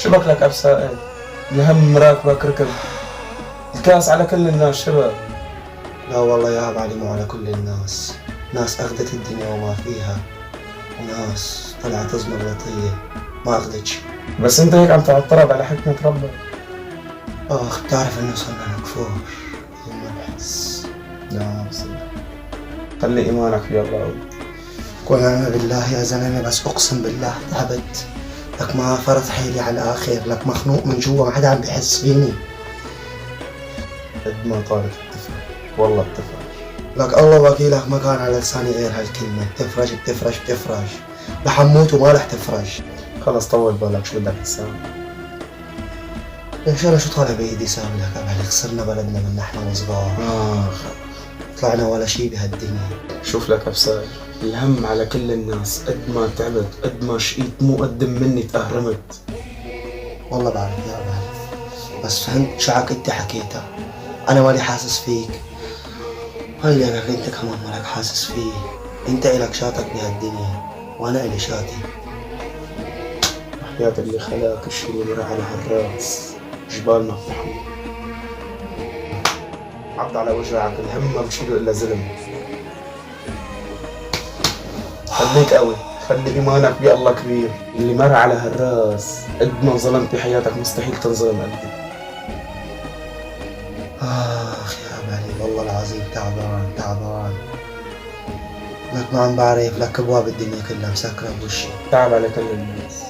شبك لك أب سائل، الهم راكبك ركب، الكاس على كل الناس شبك. لا والله يا أبو علي، مو على كل الناس. ناس أخذت الدنيا وما فيها، وناس طلعت زمرطية ما أخذت شي. بس انت هيك عم تعترض على حكمة ربك. بتعرف إنه صرنا نكفر بدون ما نحس. لا بس خلي إيمانك في الله. ونعم بالله يا زلمة، بس أقسم بالله تعبت. لك ما فرط حيلي على الآخر، لك مخنوق من جوا، ما حدا عم بحس فيني. قد ما طالت بتفرج، والله بتفرج. لك الله وكيلك ما كان على لساني غير هالكلمة، بتفرج بتفرج بتفرج، رح أموت وما رح تفرج. خلص طول بالك، شو بدك تساوي؟ يا شو أنا شو طالع بإيدي ساوي لك أبو علي؟ خسرنا بلدنا من نحن وصغار، طلعنا ولا شي بهالدنيا. شوف لك أبسال، الهم على كل الناس، قد ما تعبت قد ما شقيت مو قد مني تأهرمت. والله بعرف يا أبو علي، بس فهمت شعك انت حكيتها، أنا مالي حاسس فيك. هاي أنا انت كمان مالك حاسس فيه. انت إلك شاتك بهالدنيا وأنا إلي شاتي. وحياة اللي خلاك الشي اللي مر على هالراس جبال ما بتحمل. عض على وجعك، الهم ما بشيله إلا زلم. خليك قوي، خلي إيمانك بالله كبير. اللي مر على هالراس قد ما ظلمت بحياتك مستحيل تنظلم قلبي. آخ يا أبو علي، والله العظيم تعبان تعبان. لك ما عم بعرف، لك أبواب الدنيا كلها مسكرة بوشي. تعب على كل الناس.